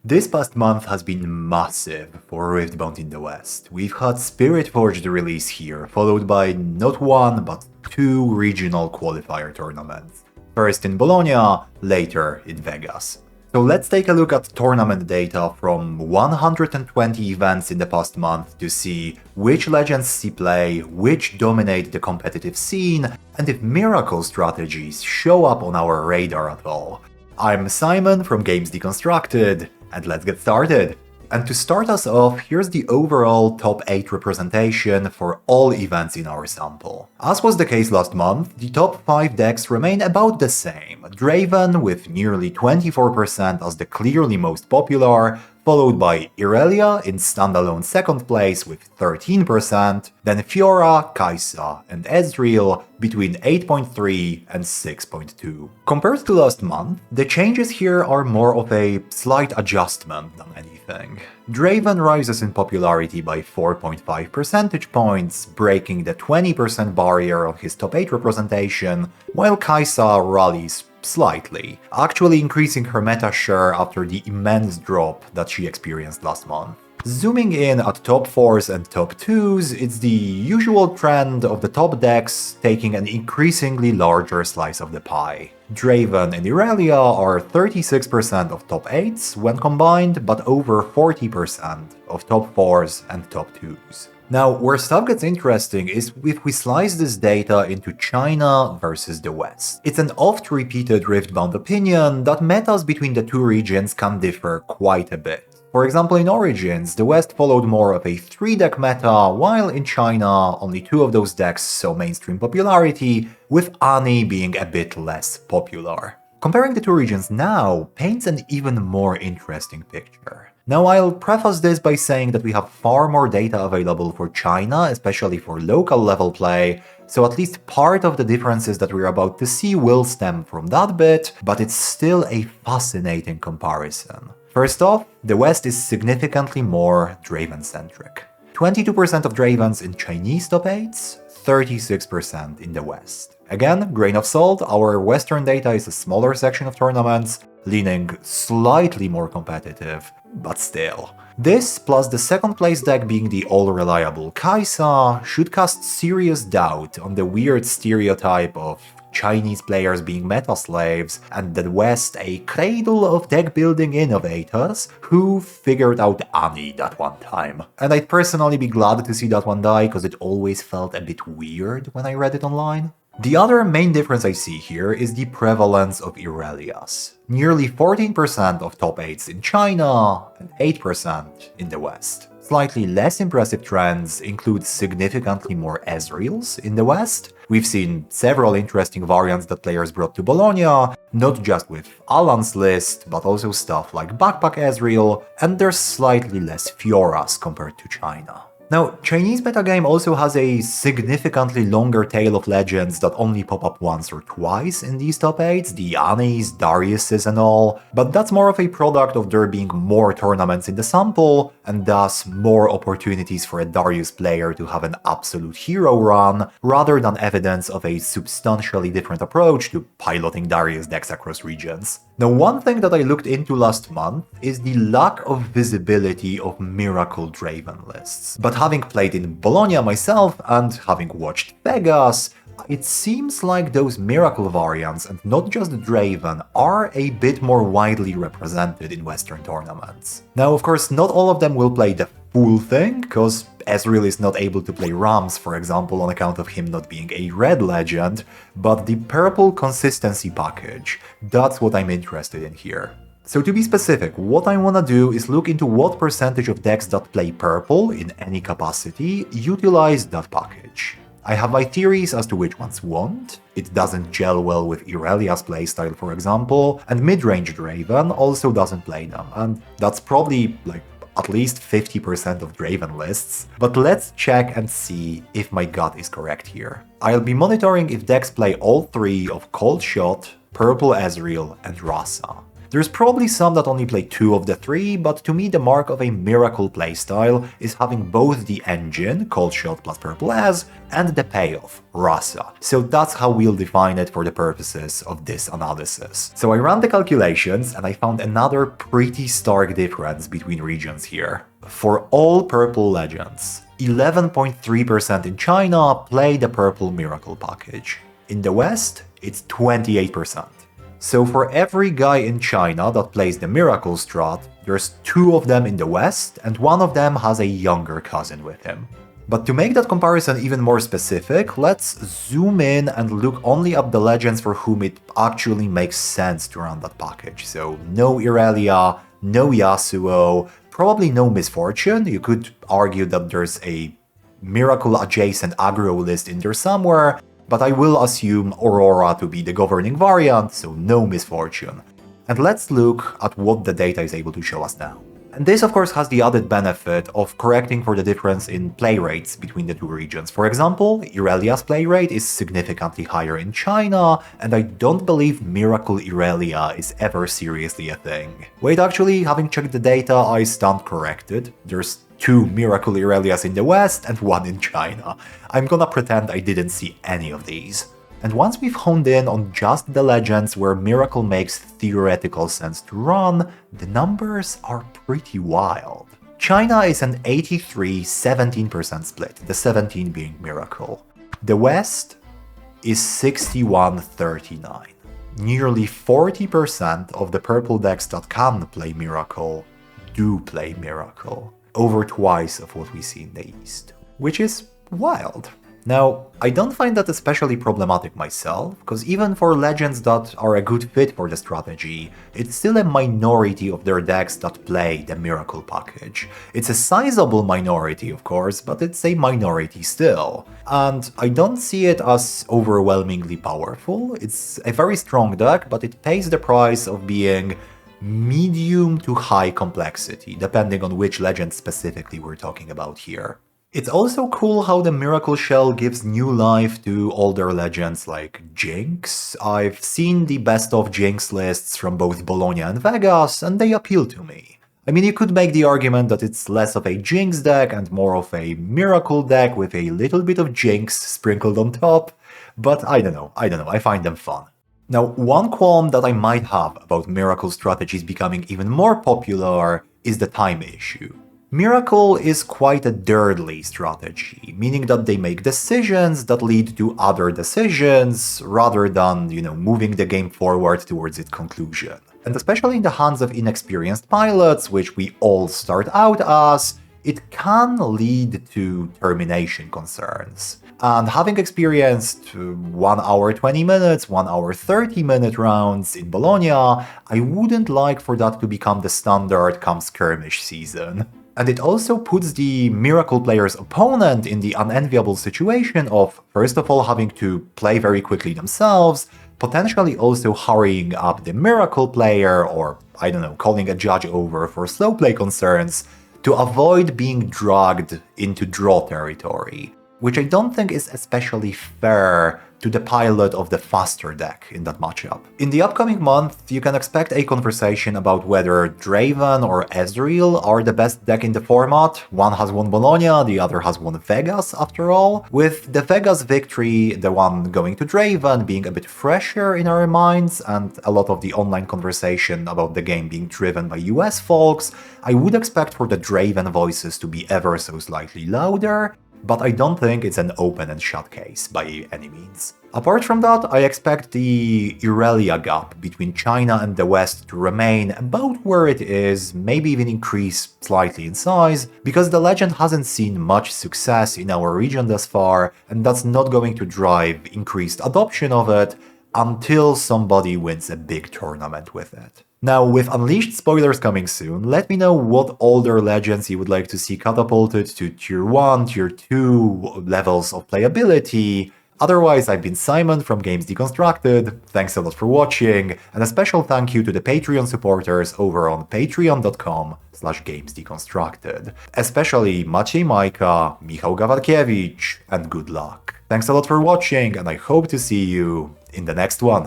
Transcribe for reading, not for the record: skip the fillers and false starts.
This past month has been massive for Riftbound in the West. We've had Spirit Forged release here, followed by not one but two regional qualifier tournaments. First in Bologna, later in Vegas. So let's take a look at tournament data from 120 events in the past month to see which legends see play, which dominate the competitive scene, and if miracle strategies show up on our radar at all. I'm Simon from Games Deconstructed, and let's get started! And to start us off, here's the overall top 8 representation for all events in our sample. As was the case last month, the top 5 decks remain about the same. Draven with nearly 24% as the clearly most popular, followed by Irelia in standalone second place with 13%, then Fiora, Kai'Sa, and Ezreal between 8.3 and 6.2. Compared to last month, the changes here are more of a slight adjustment than anything. Draven rises in popularity by 4.5 percentage points, breaking the 20% barrier of his top 8 representation, while Kai'Sa rallies slightly, actually increasing her meta share after the immense drop that she experienced last month. Zooming in at top 4s and top 2s, it's the usual trend of the top decks taking an increasingly larger slice of the pie. Draven and Irelia are 36% of top 8s when combined, but over 40% of top 4s and top 2s. Now, where stuff gets interesting is if we slice this data into China versus the West. It's an oft-repeated Riftbound opinion that metas between the two regions can differ quite a bit. For example, in Origins, the West followed more of a 3-deck meta, while in China, only 2 of those decks saw mainstream popularity, with Ani being a bit less popular. Comparing the two regions now paints an even more interesting picture. Now, I'll preface this by saying that we have far more data available for China, especially for local level play, so at least part of the differences that we're about to see will stem from that bit, but it's still a fascinating comparison. First off, the West is significantly more Draven-centric. 22% of Dravens in Chinese top 8s, 36% in the West. Again, grain of salt, our Western data is a smaller section of tournaments, leaning slightly more competitive, but still. This, plus the second place deck being the all-reliable Kai'Sa, should cast serious doubt on the weird stereotype of Chinese players being meta slaves, and the West a cradle of deck-building innovators who figured out Ani that one time. And I'd personally be glad to see that one die, because it always felt a bit weird when I read it online. The other main difference I see here is the prevalence of Irelias. Nearly 14% of top 8s in China and 8% in the West. Slightly less impressive trends include significantly more Ezreals in the West. We've seen several interesting variants that players brought to Bologna, not just with Alan's list, but also stuff like Backpack Ezreal, and there's slightly less Fioras compared to China. Now, Chinese metagame also has a significantly longer tail of legends that only pop up once or twice in these top 8s, the Anis, Dariuses and all, but that's more of a product of there being more tournaments in the sample, and thus more opportunities for a Darius player to have an absolute hero run, rather than evidence of a substantially different approach to piloting Darius decks across regions. Now, one thing that I looked into last month is the lack of visibility of Miracle Draven lists. But having played in Bologna myself and having watched Vegas, it seems like those Miracle variants, and not just Draven, are a bit more widely represented in Western tournaments. Now, of course, not all of them will play the full thing, because Ezreal is not able to play Rams, for example, on account of him not being a red legend, but the purple consistency package, that's what I'm interested in here. So to be specific, what I wanna do is look into what percentage of decks that play purple in any capacity utilize that package. I have my theories as to which ones won't. It doesn't gel well with Irelia's playstyle, for example, and mid-range Draven also doesn't play them, and that's probably like at least 50% of Draven lists, but let's check and see if my gut is correct here. I'll be monitoring if decks play all 3 of Cold Shot, Purple Ezreal, and Rasa. There's probably some that only play 2 of the 3, but to me the mark of a miracle playstyle is having both the engine, called Shot plus Purple as, and the payoff, Rasa. So that's how we'll define it for the purposes of this analysis. So I ran the calculations and I found another pretty stark difference between regions here. For all purple legends, 11.3% in China play the purple miracle package. In the West, it's 28%. So for every guy in China that plays the Miracle Strat, there's 2 of them in the West, and 1 of them has a younger cousin with him. But to make that comparison even more specific, let's zoom in and look only at the legends for whom it actually makes sense to run that package. So no Irelia, no Yasuo, probably no Misfortune. You could argue that there's a Miracle adjacent aggro list in there somewhere, but I will assume Aurora to be the governing variant, so no Misfortune. And let's look at what the data is able to show us now. And this of course has the added benefit of correcting for the difference in play rates between the 2 regions. For example, Irelia's play rate is significantly higher in China, and I don't believe Miracle Irelia is ever seriously a thing. Wait, actually, having checked the data, I stand corrected. There's 2 Miracle Irelias in the West and 1 in China. I'm gonna pretend I didn't see any of these. And once we've honed in on just the legends where Miracle makes theoretical sense to run, the numbers are pretty wild. China is an 83-17% split, the 17 being Miracle. The West is 61-39. Nearly 40% of the purple decks that can play Miracle do play Miracle, over twice of what we see in the East, which is wild. Now, I don't find that especially problematic myself, because even for legends that are a good fit for the strategy, it's still a minority of their decks that play the Miracle package. It's a sizable minority, of course, but it's a minority still. And I don't see it as overwhelmingly powerful. It's a very strong deck, but it pays the price of being medium to high complexity, depending on which legend specifically we're talking about here. It's also cool how the Miracle Shell gives new life to older legends like Jinx. I've seen the best of Jinx lists from both Bologna and Vegas, and they appeal to me. I mean, you could make the argument that it's less of a Jinx deck and more of a Miracle deck with a little bit of Jinx sprinkled on top, but I don't know, I find them fun. Now, one qualm that I might have about Miracle strategies becoming even more popular is the time issue. Miracle is quite a dirtly strategy, meaning that they make decisions that lead to other decisions, rather than, moving the game forward towards its conclusion. And especially in the hands of inexperienced pilots, which we all start out as, it can lead to termination concerns. And having experienced 1 hour 20 minutes, 1 hour 30 minute rounds in Bologna, I wouldn't like for that to become the standard come skirmish season. And it also puts the Miracle player's opponent in the unenviable situation of, first of all, having to play very quickly themselves, potentially also hurrying up the Miracle player, or, calling a judge over for slow play concerns, to avoid being dragged into draw territory, which I don't think is especially fair to the pilot of the faster deck in that matchup. In the upcoming month, you can expect a conversation about whether Draven or Ezreal are the best deck in the format. One has won Bologna, the other has won Vegas after all, with the Vegas victory, the one going to Draven, being a bit fresher in our minds, and a lot of the online conversation about the game being driven by US folks. I would expect for the Draven voices to be ever so slightly louder, but I don't think it's an open and shut case by any means. Apart from that, I expect the Irelia gap between China and the West to remain about where it is, maybe even increase slightly in size, because the legend hasn't seen much success in our region thus far, and that's not going to drive increased adoption of it until somebody wins a big tournament with it. Now, with Unleashed spoilers coming soon, let me know what older legends you would like to see catapulted to Tier 1, Tier 2 levels of playability. Otherwise, I've been Simon from Games Deconstructed, thanks a lot for watching, and a special thank you to the Patreon supporters over on patreon.com/gamesdeconstructed, especially Maciej Majka, Michał Gawarkiewicz, and good luck. Thanks a lot for watching, and I hope to see you in the next one.